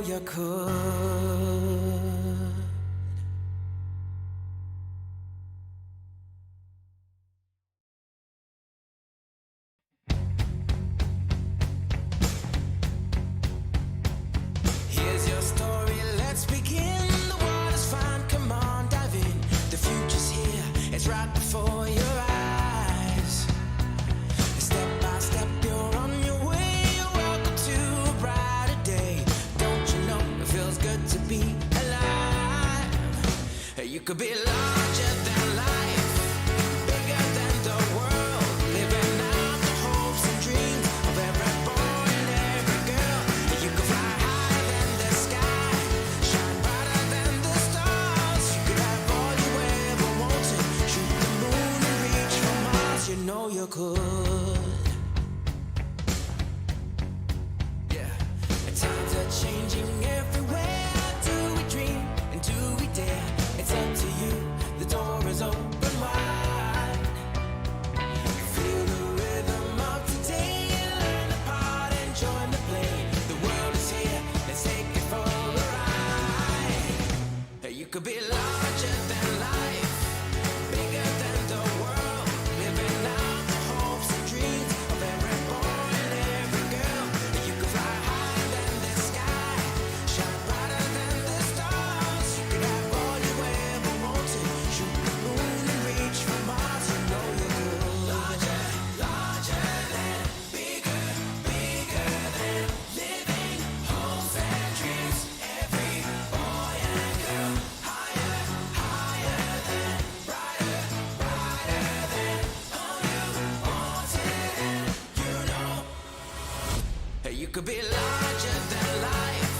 know you could. Here's your story, let's begin. The water's fine, come on, dive in. The future's here, it's right before your eyes. Step by step, you're on your way. You're welcome to a brighter day. Don't you know it feels good to be alive? You could be larger than life, bigger than the world, living out the hopes and dreams of every boy and every girl. You could fly higher than the sky, shine brighter than the stars. You could have all you ever wanted, shoot the moon and reach for Mars. You know you could. Yeah, and times are changing everywhere. Do we dream and do we dare? It's up to you, the door is open wide. Feel the rhythm of today, learn the part and join the play. The world is here, let's take it for a ride. You could be larger than life, bigger than the world, living out the hopes and dreams of every boy and every girl. You could fly higher than the sky, shine brighter than the stars. You could have all you ever wanted, shoot the moon and reach for Mars. You know you could. Larger, larger than, bigger, bigger than, living hopes and dreams. Every boy and girl, higher, higher than, brighter, brighter than, all you wanted, and you know. You could be larger than life,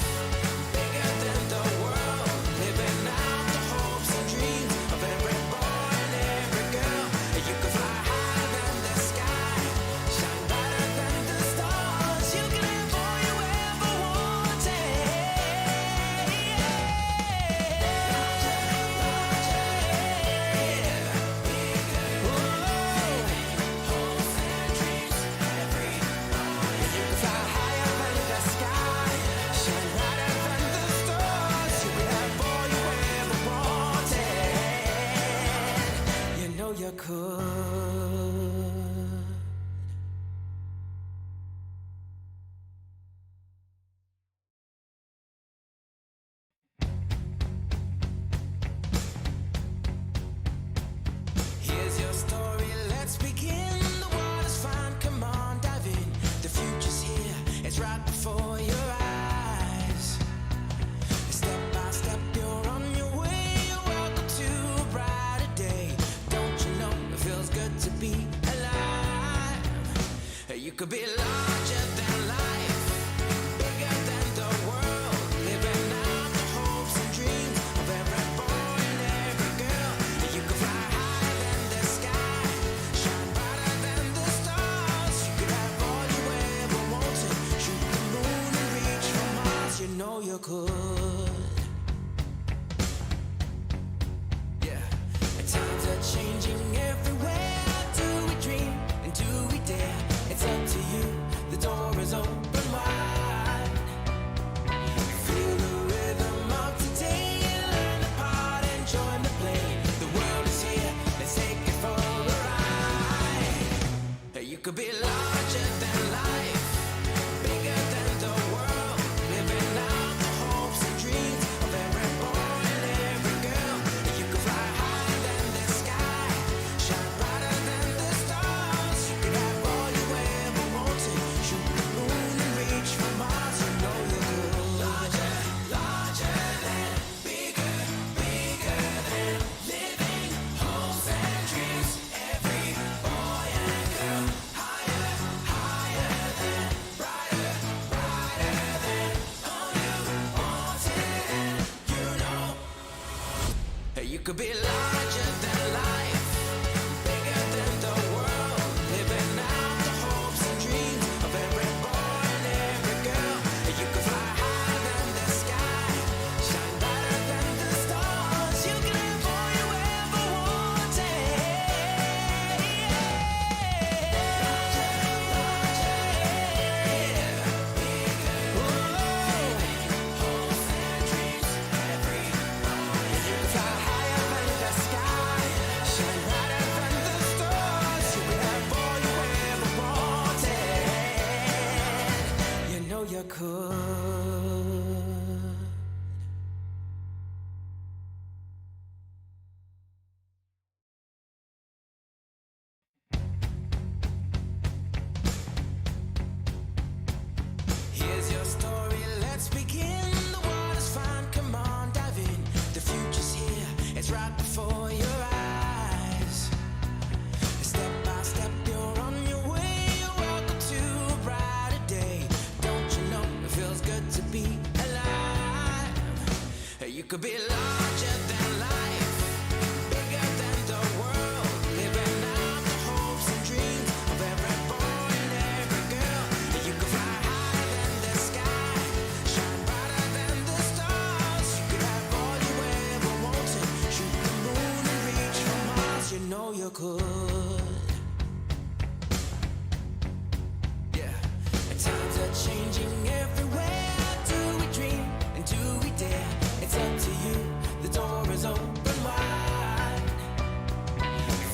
bigger than the world, living out the hopes and dreams of every boy and every girl. You could fly higher than the sky, shine brighter than the stars. You can have all you ever wanted. You know you could. Here's your story, let's begin. The water's fine, come on, dive in. The future's here, it's right before your eyes. Step by step, you're on your way. You're welcome to a brighter day. Don't you know it feels good to be alive? You could be larger than life, bigger than the world, living out the hopes and dreams of every boy and every girl. You could fly higher than the sky, shine brighter than the stars. You could have all you ever wanted, shoot the moon and reach for Mars. You know you could. Yeah, and times are changing everywhere. Do we dream and do we dare? It's up to you, the door is open wide. Feel the rhythm of today, learn the part and join the play. The world is here, let's take it for a ride. You could be larger than life, bigger than the world, living out the hopes and dreams of every boy and every girl. You could fly higher than the sky, shine brighter than the stars. You could have all you ever wanted, shoot the moon and reach for Mars. You know you could. Larger, larger than, bigger, bigger than, living hopes and dreams. Every boy and girl, higher, higher than, brighter, brighter than, all you wanted, and you know. You could be larger than life, bigger than the world, living out the hopes and dreams of every boy and every girl. You could fly higher than the sky, shine brighter than the stars. You can have all you ever wanted. could. Here's your story, let's begin. The water's fine, come on, dive in. The future's here, it's right before your eyes. Step by step, you're on your way. You're welcome to a brighter day. Don't you know it feels good to be alive? You could be larger than life, bigger than the world, living out the hopes and dreams of every boy and every girl. You could fly higher than the sky, shine brighter than the stars. You could have all you ever wanted, shoot the moon and reach for Mars. You know you could. Yeah. And times are changing everywhere. Do we dream and do we dare? It's up to you. The door is open wide.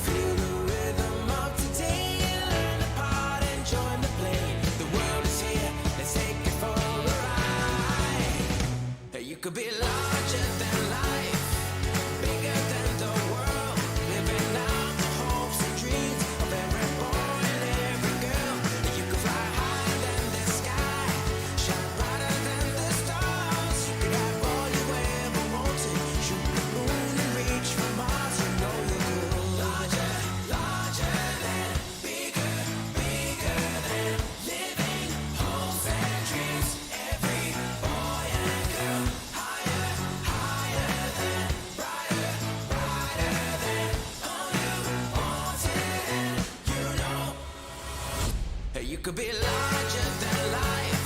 Feel the rhythm of today. Learn the part and join the play. The world is here. Let's take it for a ride. You could be larger than life, bigger than the world, living out the hopes and dreams of every boy and every girl. You could fly higher than the sky, shine brighter than the stars. You could have all you ever wanted, shoot the moon and reach for Mars. You know you could. Larger, larger than, bigger, bigger than, living hopes and dreams. Every boy and girl, higher, higher than, brighter, brighter than, all you wanted. You know you could be larger than life,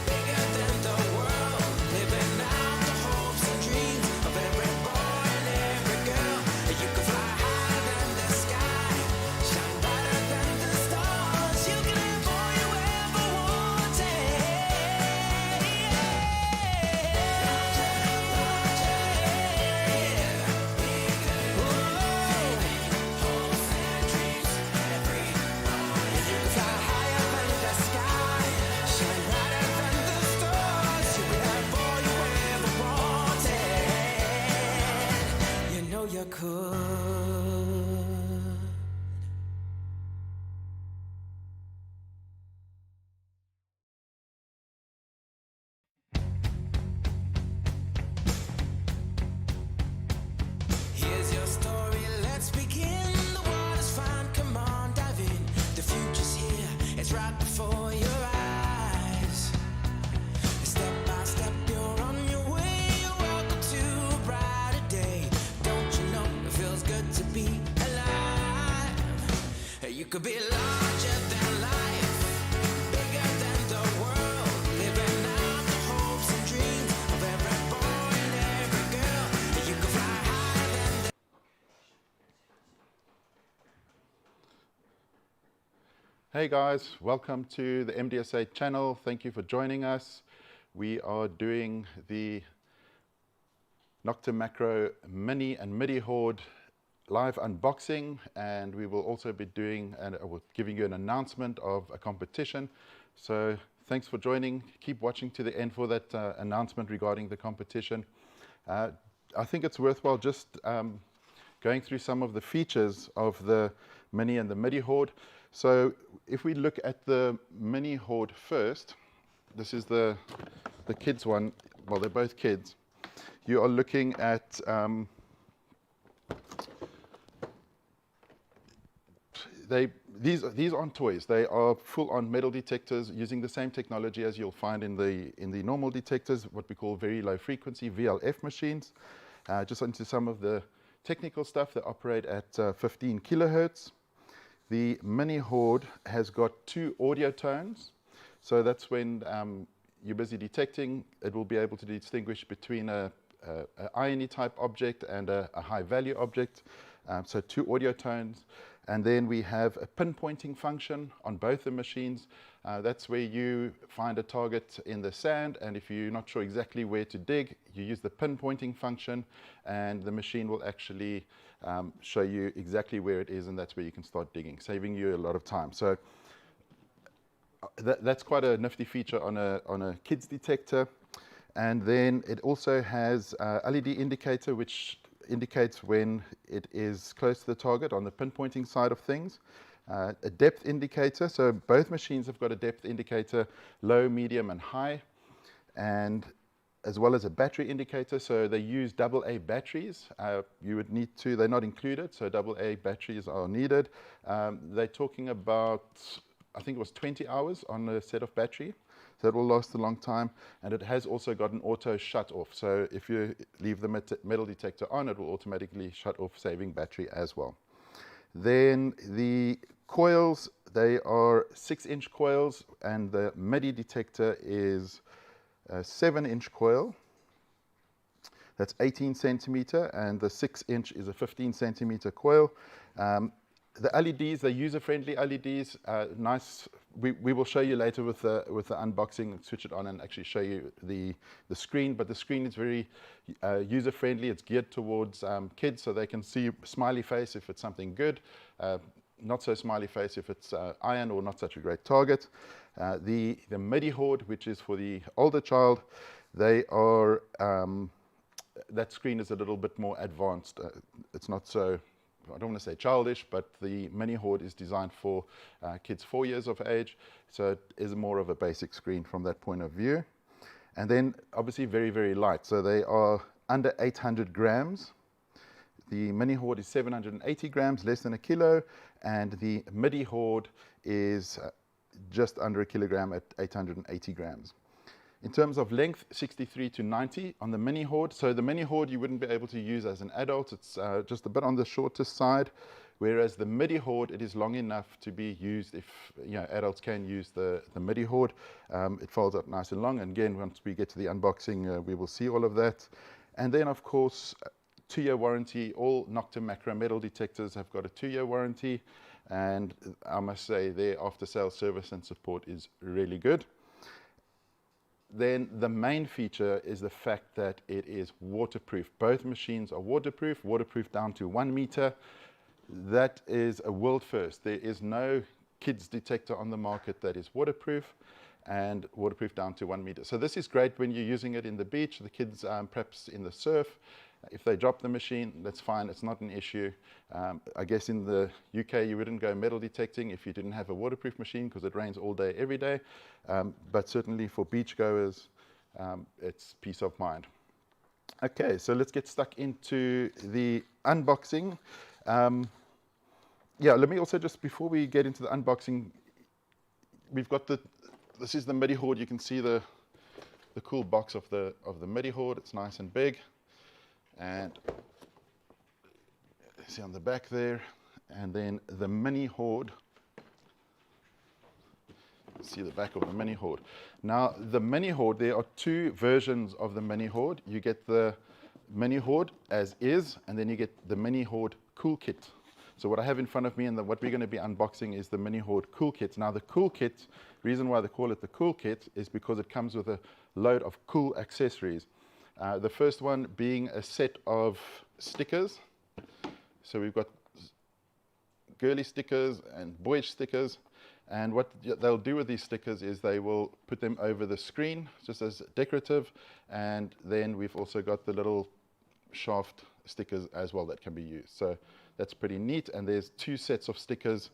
bigger than the world, living out the hopes and dreams of every boy and every girl. You could fly higher than the sky, shine brighter than the stars. You can have all you ever wanted. You know you could. Here's your story, let's begin. The water's fine, come on, dive in. The future's here, it's right before your eyes. Step by step, you're on your way. You're welcome to a brighter day. Don't you know it feels good to be alive? You could be larger than life, bigger than the world, living out the hopes and dreams of every boy and every girl. You could fly higher than the Hey guys, welcome to the MDSA channel. Thank you for joining us. We are doing the Nokta Makro Mini and Midi Hoard live unboxing, and we will also be doing and giving you an announcement of a competition. So thanks for joining. Keep watching to the end for that announcement regarding the competition. I think it's worthwhile just going through some of the features of the Mini and the Midi Hoard. So if we look at the Mini Hoard first, this is the kids one. Well, they're both kids. You are looking at these aren't toys. They are full-on metal detectors using the same technology as you'll find in the normal detectors, what we call very low frequency VLF machines. Just into some of the technical stuff, they operate at 15 kilohertz. The Mini Hoard has got 2 audio tones, so that's when you're busy detecting, it will be able to distinguish between a irony type object and a high value object. So 2 audio tones. And then we have a pinpointing function on both the machines. That's where you find a target in the sand, and if you're not sure exactly where to dig, you use the pinpointing function, and the machine will actually show you exactly where it is, and that's where you can start digging, saving you a lot of time. So that's quite a nifty feature on a kids detector. And then it also has a LED indicator, which indicates when it is close to the target on the pinpointing side of things. A depth indicator, so both machines have got a depth indicator, low, medium, and high, and as well as a battery indicator. So they use AA batteries. You would need to, they're not included, so AA batteries are needed. They're talking about, I think it was 20 hours on a set of battery. So it will last a long time, and it has also got an auto shut off. So if you leave the metal detector on, it will automatically shut off, saving battery as well. Then the coils, they are 6-inch coils, and the Midi detector is a 7-inch coil. That's 18 centimeter, and the 6-inch is a 15 centimeter coil. The LEDs, they're user-friendly LEDs, nice. We will show you later with the unboxing, switch it on and actually show you the screen, but the screen is very user-friendly. It's geared towards kids, so they can see smiley face if it's something good, not so smiley face if it's iron or not such a great target. The Midi Hoard, which is for the older child, they are, that screen is a little bit more advanced. It's not so, I don't want to say childish, but the Midi Hoard is designed for kids 4 years of age, so it is more of a basic screen from that point of view. And then obviously very, very light, so they are under 800 grams. The Midi Hoard is 780 grams, less than a kilo, and the Midi Hoard is just under a kilogram at 880 grams. In terms of length, 63 to 90 on the Midi Hoard. So the Midi Hoard you wouldn't be able to use as an adult. It's just a bit on the shortest side, whereas the Midi Hoard, it is long enough to be used if, you know, adults can use the Midi Hoard. It folds up nice and long, and again, once we get to the unboxing, we will see all of that. And then, of course, 2-year warranty. All Nokta Makro metal detectors have got a 2-year warranty, and I must say their after-sales service and support is really good. Then the main feature is the fact that it is waterproof. Both machines are waterproof down to 1 meter. That is a world first. There is no kids detector on the market that is waterproof, and waterproof down to 1 meter. So this is great when you're using it in the beach, the kids perhaps in the surf. If they drop the machine, that's fine, it's not an issue. I guess in the UK you wouldn't go metal detecting if you didn't have a waterproof machine, because it rains all day, every day. But certainly for beachgoers, it's peace of mind. Okay, so let's get stuck into the unboxing. Yeah, let me also just, before we get into the unboxing, we've got this is the Midi Hoard. You can see the cool box of the Midi Hoard. It's nice and big. And see on the back there, and then the Midi Hoard. See the back of the Midi Hoard. Now the Midi Hoard, there are 2 versions of the Midi Hoard. You get the Midi Hoard as is, and then you get the Midi Hoard Cool Kit. So what I have in front of me and what we're going to be unboxing is the Midi Hoard Cool Kit. Now the Cool Kit, reason why they call it the Cool Kit is because it comes with a load of cool accessories. The first one being a set of stickers. So we've got girly stickers and boyish stickers. And what they'll do with these stickers is they will put them over the screen just as decorative. And then we've also got the little shaft stickers as well that can be used. So that's pretty neat. And there's 2 sets of stickers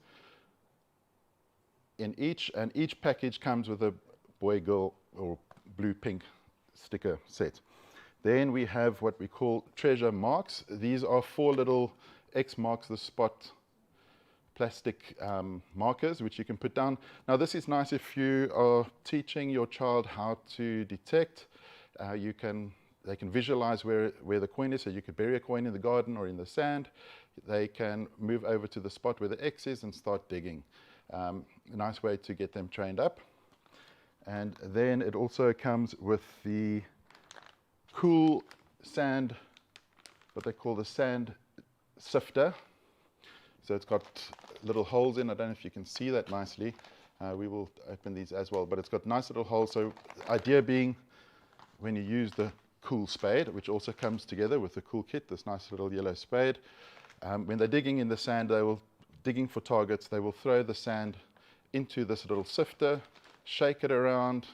in each. And each package comes with a boy, girl, or blue, pink sticker set. Then we have what we call treasure marks. These are 4 little X marks the spot plastic markers, which you can put down. Now this is nice if you are teaching your child how to detect. They can visualize where the coin is, so you could bury a coin in the garden or in the sand. They can move over to the spot where the X is and start digging. A nice way to get them trained up. And then it also comes with the cool sand, what they call the sand sifter. So it's got little holes in. I don't know if you can see that nicely. We will open these as well, but it's got nice little holes. So the idea being, when you use the cool spade, which also comes together with the cool kit, this nice little yellow spade, when they're digging in the sand, digging for targets, they will throw the sand into this little sifter, shake it around,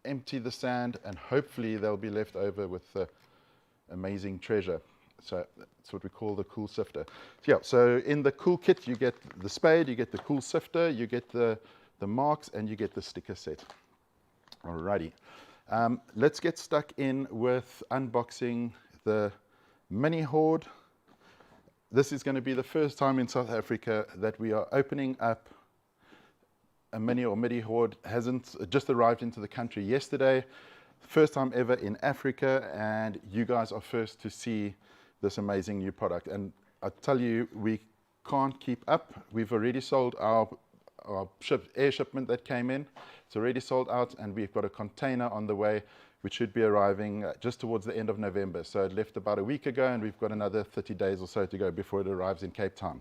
empty the sand, and hopefully they'll be left over with the amazing treasure. So that's what we call the cool sifter. So, yeah, so in the cool kit, you get the spade, you get the cool sifter, you get the marks, and you get the sticker set. Alrighty. Let's get stuck in with unboxing the Midi Hoard. This is going to be the first time in South Africa that we are opening up a Mini or Midi Hoard. Hasn't just arrived into the country yesterday. First time ever in Africa, and you guys are first to see this amazing new product. And I tell you, we can't keep up. We've already sold our air shipment that came in. It's already sold out, and we've got a container on the way, which should be arriving just towards the end of November. So it left about a week ago, and we've got another 30 days or so to go before it arrives in Cape Town.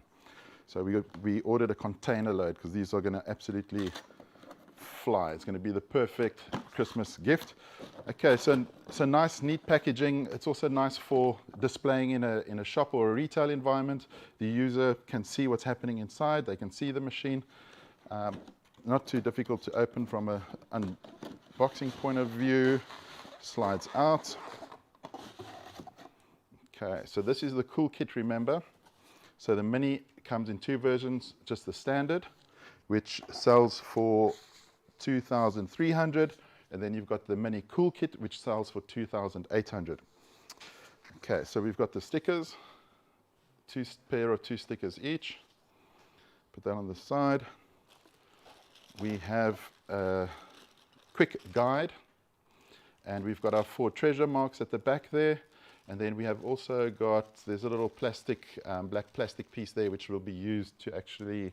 So we ordered a container load because these are going to absolutely fly. It's going to be the perfect Christmas gift. Okay, so nice, neat packaging. It's also nice for displaying in a shop or a retail environment. The user can see what's happening inside. They can see the machine. Not too difficult to open from an unboxing point of view. Slides out. Okay, so this is the cool kit, remember. So the Mini comes in two versions, just the standard, which sells for 2,300, and then you've got the Mini Cool Kit, which sells for 2,800. Okay, so we've got the stickers, pair of two stickers each. Put that on the side. We have a quick guide, and we've got our 4 treasure marks at the back there. And then we have also got, there's a little plastic, black plastic piece there, which will be used to actually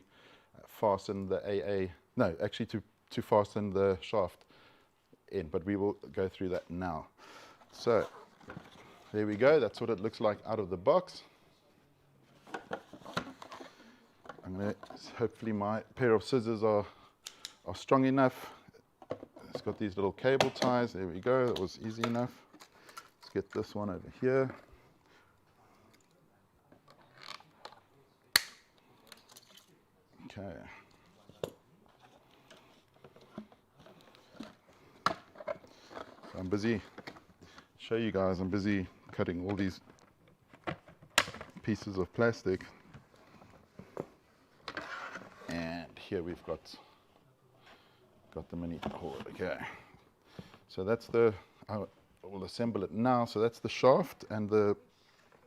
fasten the AA, no, actually to fasten the shaft in, but we will go through that now. So there we go. That's what it looks like out of the box. I'm going to, hopefully my pair of scissors are strong enough. It's got these little cable ties. There we go. That was easy enough. Let's get this one over here. Okay. I'm busy, show you guys, I'm busy cutting all these pieces of plastic. And here we've got the Mini Hoard. Okay. So that's the, I will assemble it now. So that's the shaft and the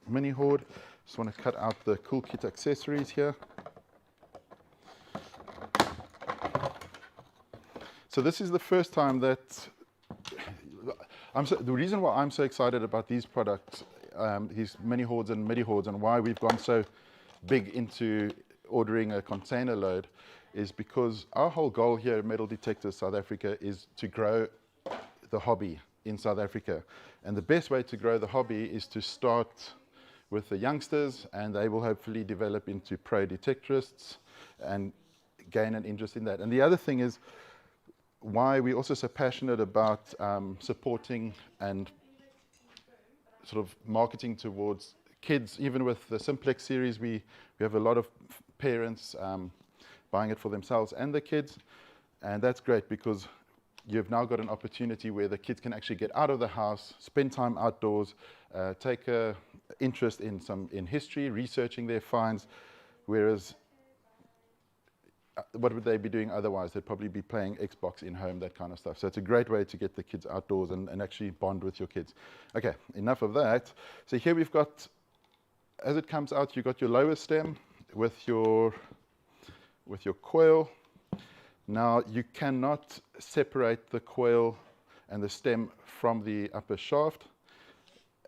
Mini Hoard. Just want to cut out the cool kit accessories here. So this is the first time that the reason why I'm so excited about these products, these Mini Hoards and Midi Hoards, and why we've gone so big into ordering a container load, is because our whole goal here at Metal Detectors South Africa is to grow the hobby in South Africa. And the best way to grow the hobby is to start with the youngsters, and they will hopefully develop into pro detectorists and gain an interest in that. And the other thing is, why we're also so passionate about supporting and sort of marketing towards kids. Even with the Simplex series, we have a lot of parents buying it for themselves and the kids, and that's great because you've now got an opportunity where the kids can actually get out of the house, spend time outdoors, take a interest in history, researching their finds, whereas what would they be doing otherwise? They'd probably be playing Xbox in home, that kind of stuff. So it's a great way to get the kids outdoors and actually bond with your kids. Okay, enough of that. So here we've got, as it comes out, you've got your lower stem with your coil. Now you cannot separate the coil and the stem from the upper shaft.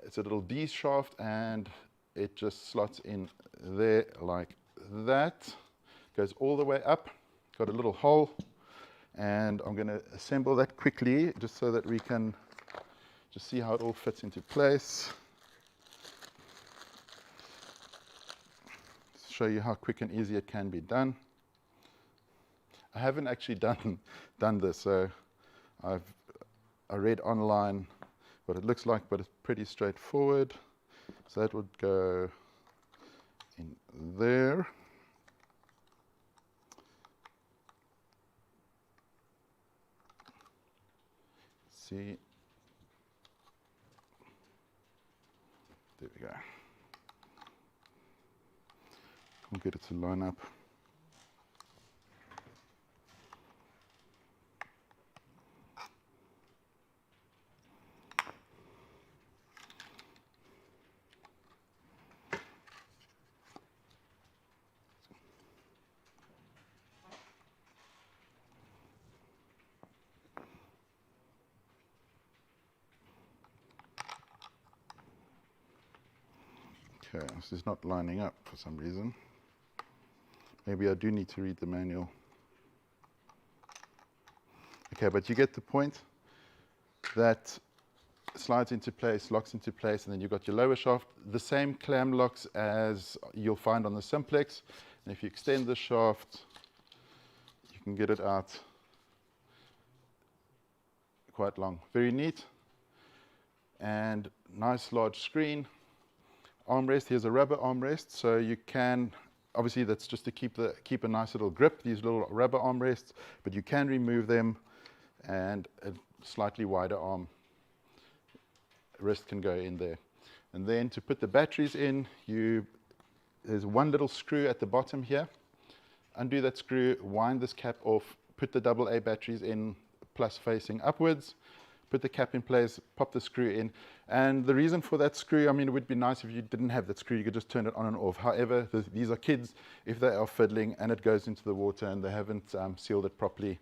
It's a little D shaft, and it just slots in there like that. Goes all the way up, got a little hole, and I'm going to assemble that quickly just so that we can just see how it all fits into place. Show you how quick and easy it can be done. I haven't actually done this, so I read online what it looks like, but it's pretty straightforward. So that would go in there. see. There we go. Can't get it to line up. Okay, this is not lining up for some reason. Maybe I do need to read the manual. Okay, but you get the point. That slides into place, locks into place, and then you've got your lower shaft, the same clam locks as you'll find on the Simplex. And if you extend the shaft, you can get it out quite long. Very neat. And nice large screen. Armrest, here's a rubber armrest, so you can, obviously that's just to keep a nice little grip, these little rubber armrests, but you can remove them, and a slightly wider arm wrist can go in there. And then to put the batteries in, there's one little screw at the bottom here. Undo that screw, wind this cap off, put the AA batteries in, plus facing upwards, put the cap in place, pop the screw in. And the reason for that screw, I mean, it would be nice if you didn't have that screw, you could just turn it on and off. However, these are kids, if they are fiddling and it goes into the water and they haven't sealed it properly,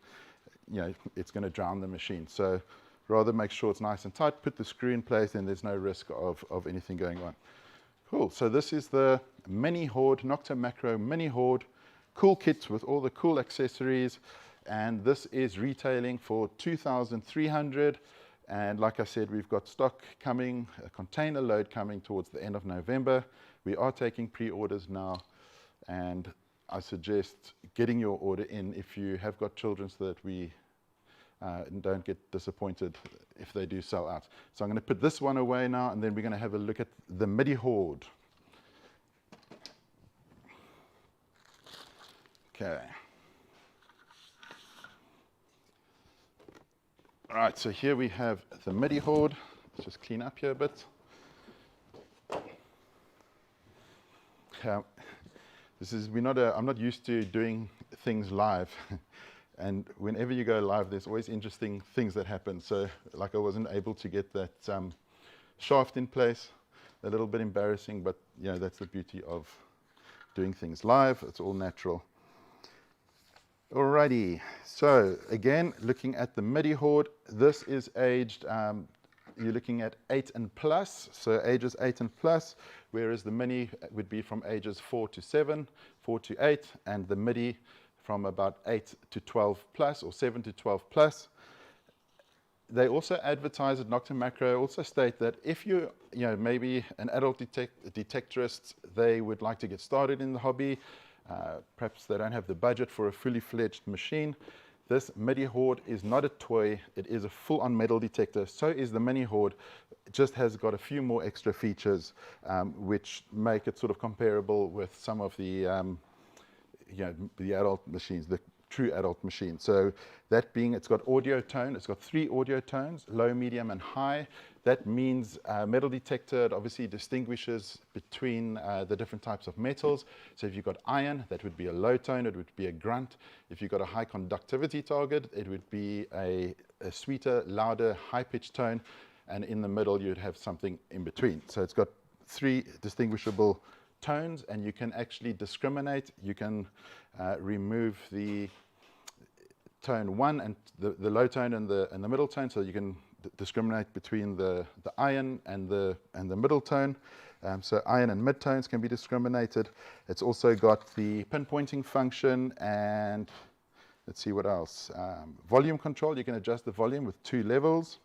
it's going to drown the machine. So rather make sure it's nice and tight, put the screw in place, and there's no risk of anything going on. Cool, so this is the Midi Hoard, Nokta Makro Midi Hoard, cool kit with all the cool accessories, and this is retailing for $2,300. And like I said, we've got stock coming, a container load coming towards the end of November. We are taking pre-orders now, and I suggest getting your order in if you have got children, so that we don't get disappointed if they do sell out. So I'm going to put this one away now, and then we're going to have a look at the Midi Hoard. Okay. All right, so here we have the Midi Hoard. Let's just clean up here a bit. I'm not used to doing things live. And whenever you go live, there's always interesting things that happen. So like I wasn't able to get that shaft in place. A little bit embarrassing, but that's the beauty of doing things live. It's all natural. Alrighty, so again, looking at the Midi Hoard, this is aged, you're looking at 8 and plus, so ages 8 and plus, whereas the Mini would be from ages 4 to 7, 4 to 8, and the Midi from about 8 to 12 plus, or 7 to 12 plus. They also advertise at Nokta Makro, also state that if maybe an adult detectorist, they would like to get started in the hobby, perhaps they don't have the budget for a fully fledged machine. This Midi Hoard is not a toy, it is a full-on metal detector. So is the Midi Hoard. It just has got a few more extra features which make it sort of comparable with some of the adult machines, the true adult machines. So that being, it's got audio tone, it's got 3 audio tones, low, medium, and high. That means metal detector, it obviously distinguishes between the different types of metals. So if you've got iron, that would be a low tone, it would be a grunt. If you've got a high conductivity target, it would be a sweeter, louder, high-pitched tone. And in the middle, you'd have something in between. So it's got 3 distinguishable tones, and you can actually discriminate. You can remove the tone 1 and the low tone and the middle tone, so you can discriminate between the iron and the middle tone. So iron and mid tones can be discriminated. It's also got the pinpointing function, and let's see what else. Volume control, you can adjust the volume with 2 levels.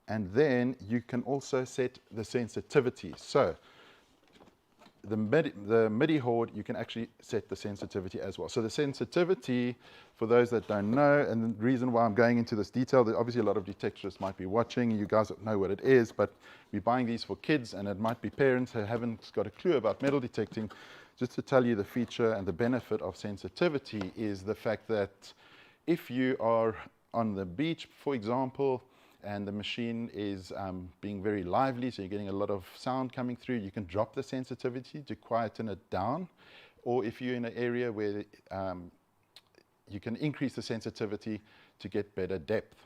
And then you can also set the sensitivity. So the Midi Hoard, you can actually set the sensitivity as well. So the sensitivity, for those that don't know, and the reason why I'm going into this detail, that obviously a lot of detectorists might be watching, you guys know what it is, but we're buying these for kids, and it might be parents who haven't got a clue about metal detecting. Just to tell you, the feature and the benefit of sensitivity is the fact that if you are on the beach, for example, and the machine is being very lively, so you're getting a lot of sound coming through, you can drop the sensitivity to quieten it down. Or if you're in an area where you can increase the sensitivity to get better depth.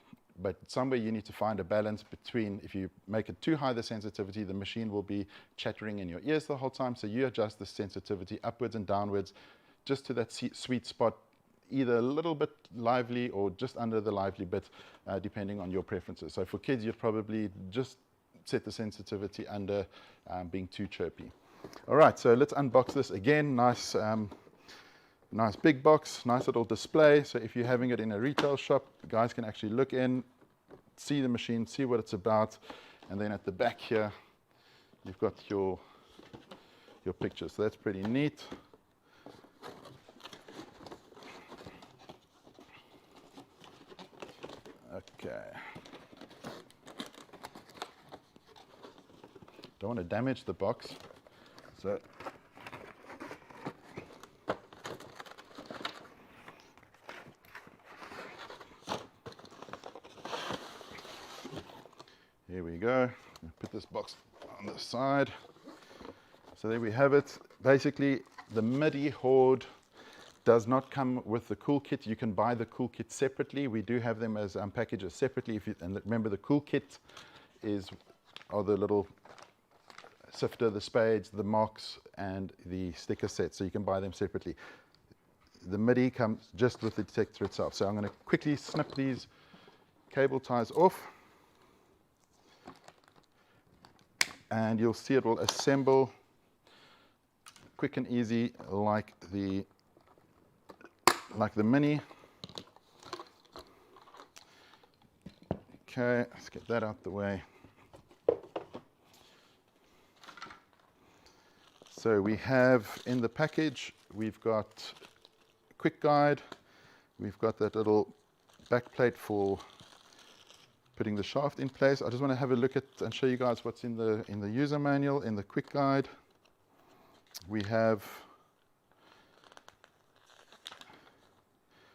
But somewhere you need to find a balance between, if you make it too high the sensitivity, the machine will be chattering in your ears the whole time, so you adjust the sensitivity upwards and downwards just to that sweet spot, either a little bit lively or just under the lively bit, depending on your preferences. So for kids, you'd probably just set the sensitivity under being too chirpy. All right, so let's unbox this again. Nice, nice big box, nice little display. So if you're having it in a retail shop, the guys can actually look in, see the machine, see what it's about, and then at the back here, you've got your picture. So that's pretty neat. Okay. Don't want to damage the box, so here we go. Put this box on the side. So there we have it. Basically, the Midi Hoard does not come with the cool kit. You can buy the cool kit separately. We do have them as packages separately. And remember, the cool kit are the little sifter, the spades, the marks, and the sticker set. So you can buy them separately. The Midi comes just with the detector itself. So I'm going to quickly snip these cable ties off. And you'll see it will assemble quick and easy like the Mini. Okay, let's get that out the way. So we have in the package, we've got a quick guide, we've got that little back plate for putting the shaft in place. I just want to have a look at and show you guys what's in the user manual. In the quick guide, we have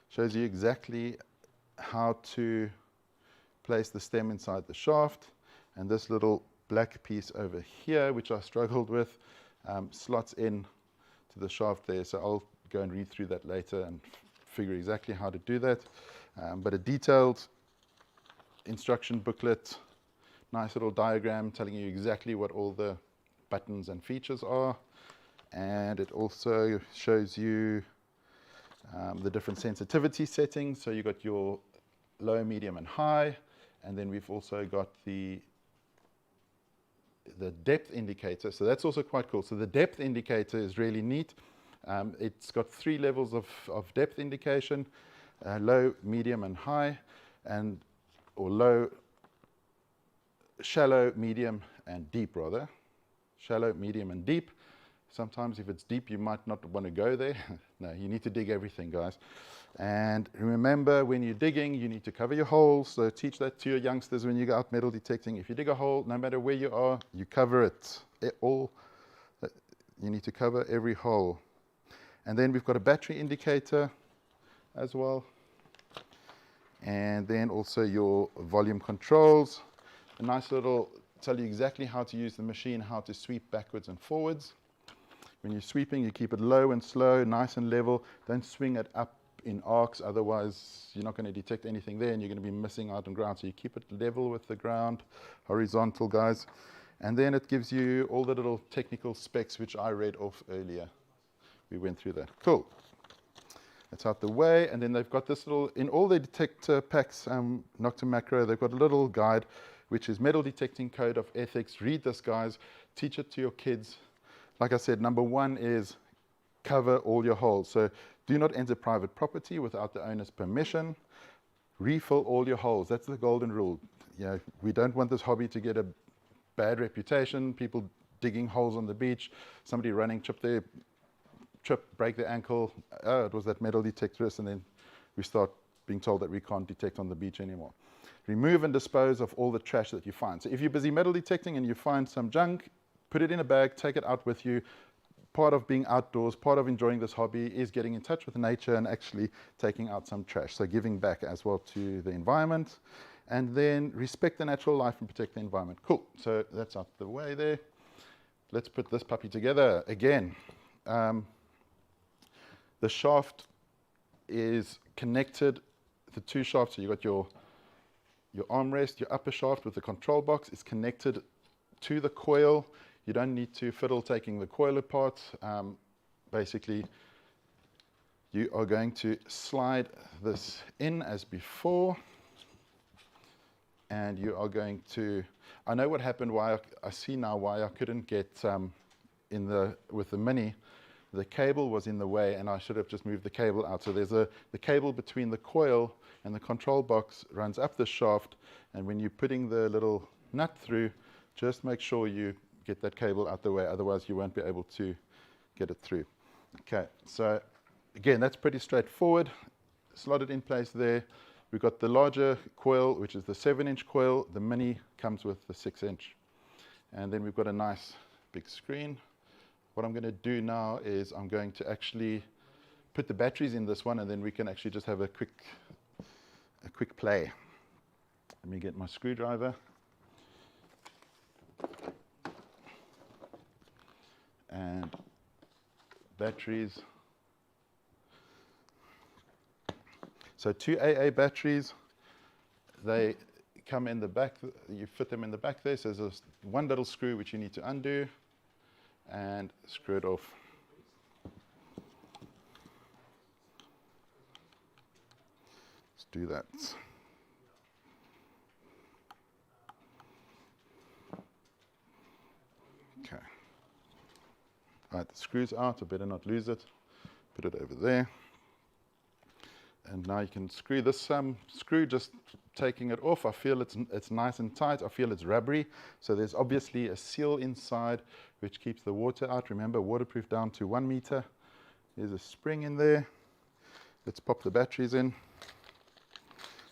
shows you exactly how to place the stem inside the shaft, and this little black piece over here, which I struggled with, slots in to the shaft there. So I'll go and read through that later and figure exactly how to do that. But a detailed instruction booklet, nice little diagram telling you exactly what all the buttons and features are, and it also shows you the different sensitivity settings. So you've got your low, medium, and high, and then we've also got the depth indicator. So that's also quite cool. So the depth indicator is really neat. It's got 3 levels of depth indication, low, medium, and high, or low, shallow, medium, and deep rather. Shallow, medium, and deep. Sometimes if it's deep, you might not want to go there. No, you need to dig everything, guys. And remember, when you're digging, you need to cover your holes. So teach that to your youngsters when you go out metal detecting. If you dig a hole, no matter where you are, you cover it. You need to cover every hole. And then we've got a battery indicator as well. And then also your volume controls. A nice little, tell you exactly how to use the machine, how to sweep backwards and forwards. When you're sweeping, you keep it low and slow, nice and level. Don't swing it up in arcs, otherwise you're not going to detect anything there and you're going to be missing out on ground. So you keep it level with the ground, horizontal, guys. And then it gives you all the little technical specs which I read off earlier. We went through that. Cool. That's out the way. And then they've got this little, in all the detector packs, Nokta Makro, they've got a little guide which is Metal Detecting Code of Ethics. Read this, guys. Teach it to your kids. Like I said, number 1 is cover all your holes. So do not enter private property without the owner's permission. Refill all your holes. That's the golden rule. You know, we don't want this hobby to get a bad reputation. People digging holes on the beach, somebody running, break their ankle. Oh, it was that metal detectorist, and then we start being told that we can't detect on the beach anymore. Remove and dispose of all the trash that you find. So if you're busy metal detecting and you find some junk, put it in a bag, take it out with you. Part of being outdoors, part of enjoying this hobby is getting in touch with nature and actually taking out some trash. So giving back as well to the environment. And then respect the natural life and protect the environment. Cool, so that's out the way there. Let's put this puppy together again. The shaft is connected, the two shafts, so you've got your armrest, your upper shaft with the control box is connected to the coil. You don't need to fiddle taking the coil apart. Basically, you are going to slide this in as before, and you are going to, I know what happened, why I see now why I couldn't get with the Mini, the cable was in the way and I should have just moved the cable out. So there's the cable between the coil and the control box runs up the shaft, and when you're putting the little nut through, just make sure you get that cable out the way, otherwise you won't be able to get it through. Okay, so again, that's pretty straightforward. Slotted in place there. We've got the larger coil, which is the 7-inch coil. The Mini comes with the 6-inch. And then we've got a nice big screen. What I'm going to do now is I'm going to actually put the batteries in this one, and then we can actually just have a quick play. Let me get my screwdriver. And batteries. So 2 AA batteries, they come in the back, you fit them in the back there, so there's one little screw which you need to undo and screw it off. Let's do that. Okay. All right, the screw's out, I better not lose it. Put it over there. And now you can screw this screw, just taking it off. I feel it's nice and tight. I feel it's rubbery. So there's obviously a seal inside which keeps the water out. Remember, waterproof down to 1 meter. There's a spring in there. Let's pop the batteries in.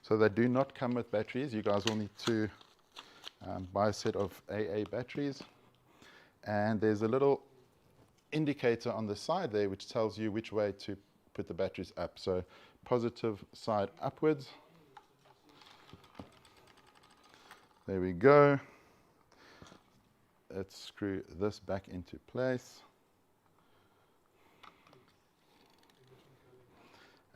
So they do not come with batteries. You guys will need to buy a set of AA batteries. And there's a little indicator on the side there which tells you which way to put the batteries up. So positive side upwards. There we go. Let's screw this back into place.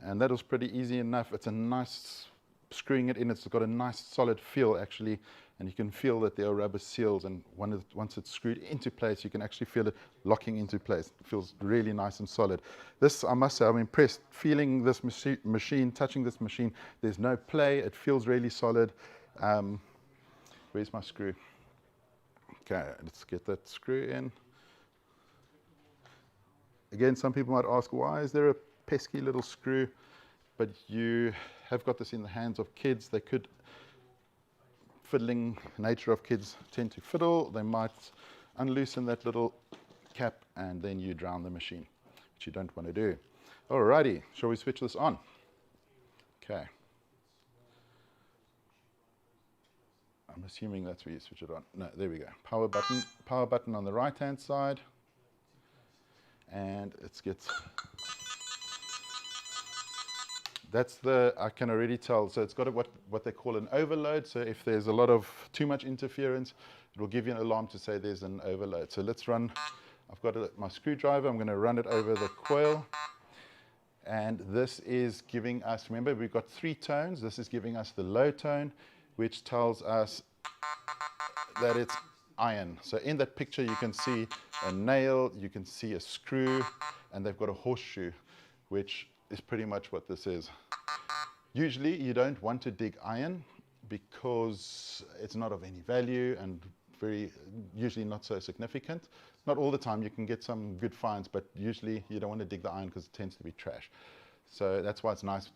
And that was pretty easy enough. It's a nice, screwing it in, it's got a nice solid feel actually, and you can feel that there are rubber seals, and once it's screwed into place, you can actually feel it locking into place. It feels really nice and solid. This, I must say, I'm impressed. Feeling this machine, touching this machine, there's no play, it feels really solid. Where's my screw? Okay, let's get that screw in. Again, some people might ask, why is there a pesky little screw? But you have got this in the hands of kids. They could, fiddling nature of kids tend to fiddle. They might unloosen that little cap and then you drown the machine, which you don't want to do. Alrighty, shall we switch this on? Okay. I'm assuming that's where you switch it on. No, there we go. Power button on the right-hand side. And it gets, that's the, I can already tell, so it's got what they call an overload. So if there's a lot of too much interference, it will give you an alarm to say there's an overload. So let's run, I've got my screwdriver, I'm going to run it over the coil. And this is giving us, remember we've got 3 tones, this is giving us the low tone, which tells us that it's iron. So in that picture you can see a nail, you can see a screw, and they've got a horseshoe, which is pretty much what this is. Usually you don't want to dig iron because it's not of any value and usually not so significant. Not all the time, you can get some good finds, but usually you don't want to dig the iron because it tends to be trash. So that's why it's nice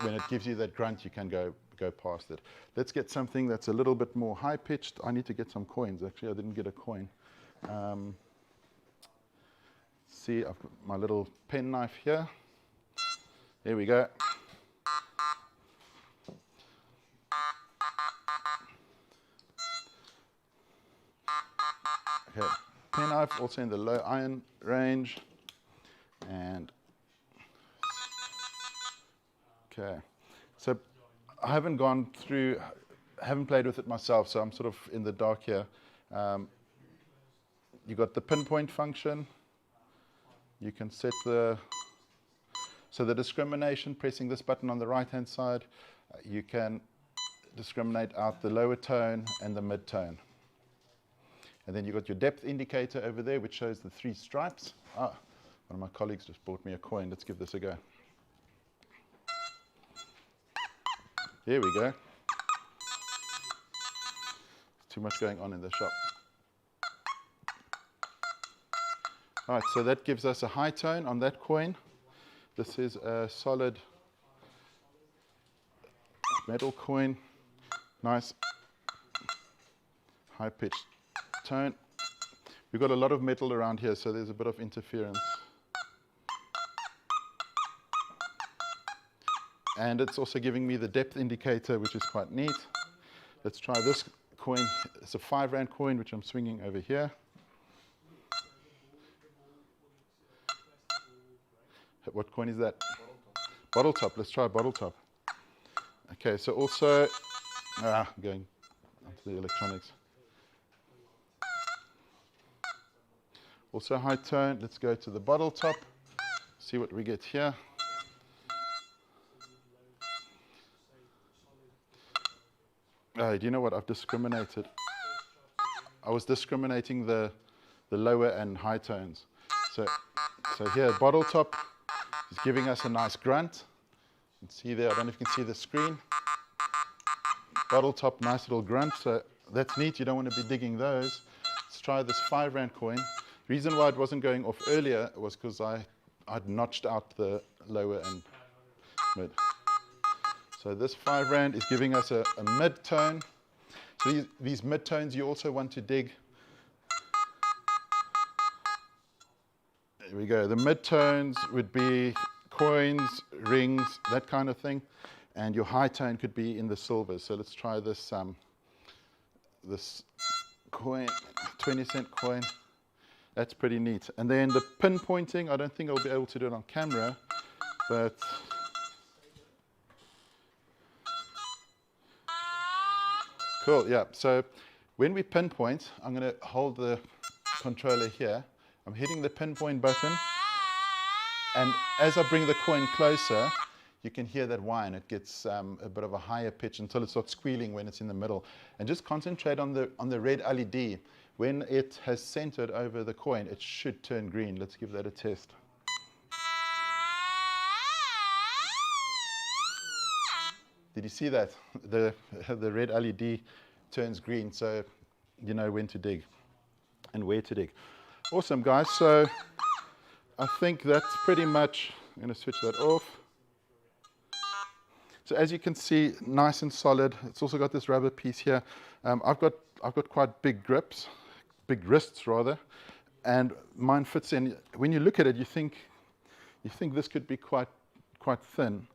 when it gives you that grunt, you can go past it. Let's get something that's a little bit more high-pitched. I need to get some coins. Actually, I didn't get a coin. See, I've got my little pen knife here. There we go. Okay, pen knife also in the low iron range. And okay, so I haven't gone through, haven't played with it myself, so I'm sort of in the dark here. You got the pinpoint function. You can set the discrimination, pressing this button on the right hand side, you can discriminate out the lower tone and the mid tone. And then you've got your depth indicator over there, which shows the 3 stripes. One of my colleagues just bought me a coin. Let's give this a go. There we go. Too much going on in the shop. All right, so that gives us a high tone on that coin. This is a solid metal coin. Nice high-pitched tone. We've got a lot of metal around here, so there's a bit of interference. And it's also giving me the depth indicator, which is quite neat. Let's try this coin. It's a 5 Rand coin, which I'm swinging over here. What coin is that? Bottle top. Let's try bottle top. Okay, so also, going onto the electronics. Also high tone. Let's go to the bottle top. See what we get here. Do you know what? I've discriminated. I was discriminating the lower and high tones. So here, bottle top is giving us a nice grunt. You can see there, I don't know if you can see the screen. Bottle top, nice little grunt. So that's neat. You don't want to be digging those. Let's try this 5 Rand coin. The reason why it wasn't going off earlier was because I'd notched out the lower and mid. So this 5 Rand is giving us a mid-tone. So these mid-tones you also want to dig. There we go. The mid-tones would be coins, rings, that kind of thing. And your high tone could be in the silvers. So let's try this this coin, 20-cent coin. That's pretty neat. And then the pinpointing, I don't think I'll be able to do it on camera, but cool, yeah. So when we pinpoint, I'm going to hold the controller here. I'm hitting the pinpoint button. And as I bring the coin closer, you can hear that whine. It gets a bit of a higher pitch until it starts squealing when it's in the middle. And just concentrate on the red LED. When it has centered over the coin, it should turn green. Let's give that a test. Did you see that? The red LED turns green, so you know when to dig and where to dig. Awesome, guys. So I think that's pretty much, I'm going to switch that off. So as you can see, nice and solid. It's also got this rubber piece here. I've got quite big grips, big wrists rather, and mine fits in. When you look at it, you think this could be quite thin,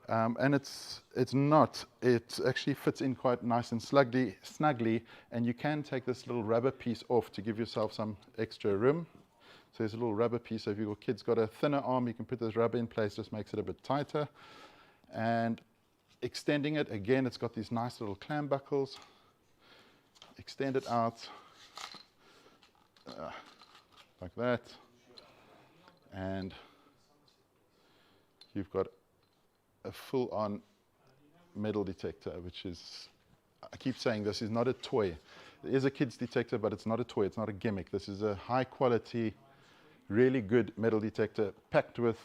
and it's not. It actually fits in quite nice and snugly, and you can take this little rubber piece off to give yourself some extra room. So there's a little rubber piece. So if your kid's got a thinner arm, you can put this rubber in place. Just makes it a bit tighter. And extending it, again, it's got these nice little clam buckles. Extend it out like that. And you've got a full-on metal detector, which is, I keep saying this is not a toy. It is a kid's detector, but it's not a toy. It's not a gimmick. This is a high-quality, really good metal detector packed with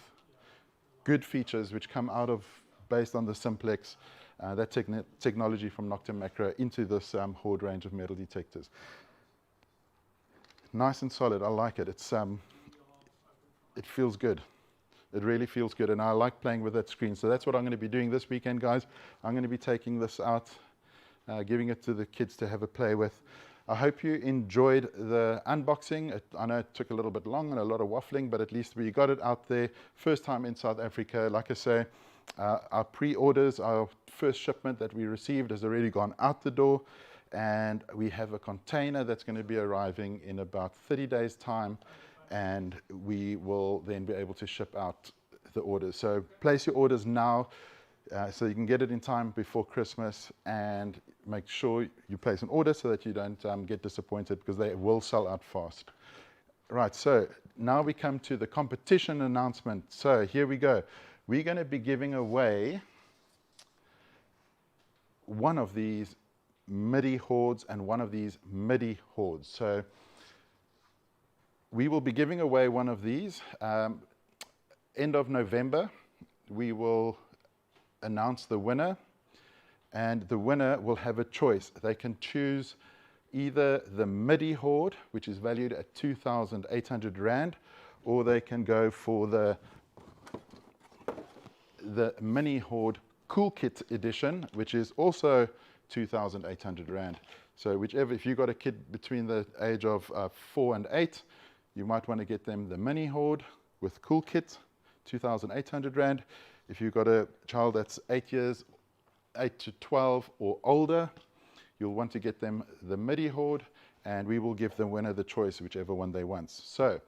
good features which come out of, based on the simplex, that technology from Nokta Makro into this Hoard range of metal detectors. Nice and solid. I like it. It's it feels good. It really feels good, and I like playing with that screen. So that's what I'm going to be doing this weekend, guys. I'm going to be taking this out, giving it to the kids to have a play with. I hope you enjoyed the unboxing. I know it took a little bit long and a lot of waffling, but at least we got it out there. First time in South Africa. Like I say, our pre-orders, our first shipment that we received has already gone out the door, and we have a container that's going to be arriving in about 30 days' time, and we will then be able to ship out the orders. So place your orders now. so you can get it in time before Christmas, and make sure you place an order so that you don't get disappointed, because they will sell out fast. Right, so now we come to the competition announcement. So here we go. We're going to be giving away one of these Midi Hoards and one of these Midi Hoards. So we will be giving away one of these. End of November, we will announce the winner, and the winner will have a choice. They can choose either the Midi Hoard, which is valued at 2,800 Rand, or they can go for the Mini Hoard Cool Kit Edition, which is also 2,800 Rand. So whichever, if you've got a kid between the age of 4 and 8, you might want to get them the Mini Hoard with Cool Kit, 2,800 Rand. If you've got a child that's 8 to 12 or older, you'll want to get them the Midi Hoard, and we will give the winner the choice, whichever one they want. So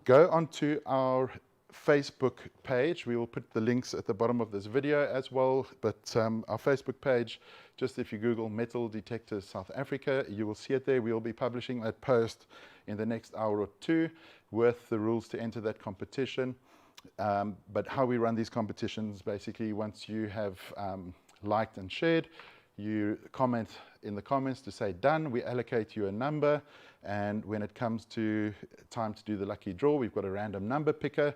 go onto our Facebook page. We will put the links at the bottom of this video as well, but our Facebook page, just if you Google Metal Detectors South Africa, you will see it there. We will be publishing that post in the next hour or two with the rules to enter that competition. But how we run these competitions, basically, once you have liked and shared, you comment in the comments to say done. We allocate you a number, and when it comes to time to do the lucky draw, we've got a random number picker,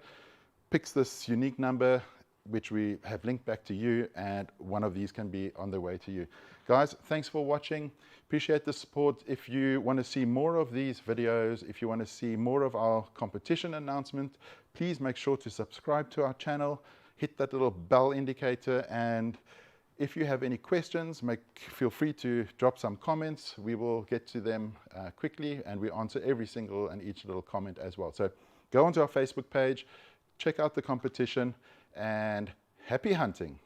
picks this unique number, which we have linked back to you, and one of these can be on the way to you. Guys, thanks for watching. Appreciate the support. If you want to see more of these videos, if you want to see more of our competition announcement, please make sure to subscribe to our channel, hit that little bell indicator, and if you have any questions, feel free to drop some comments. We will get to them quickly, and we answer every single and each little comment as well. So go onto our Facebook page, check out the competition, and happy hunting.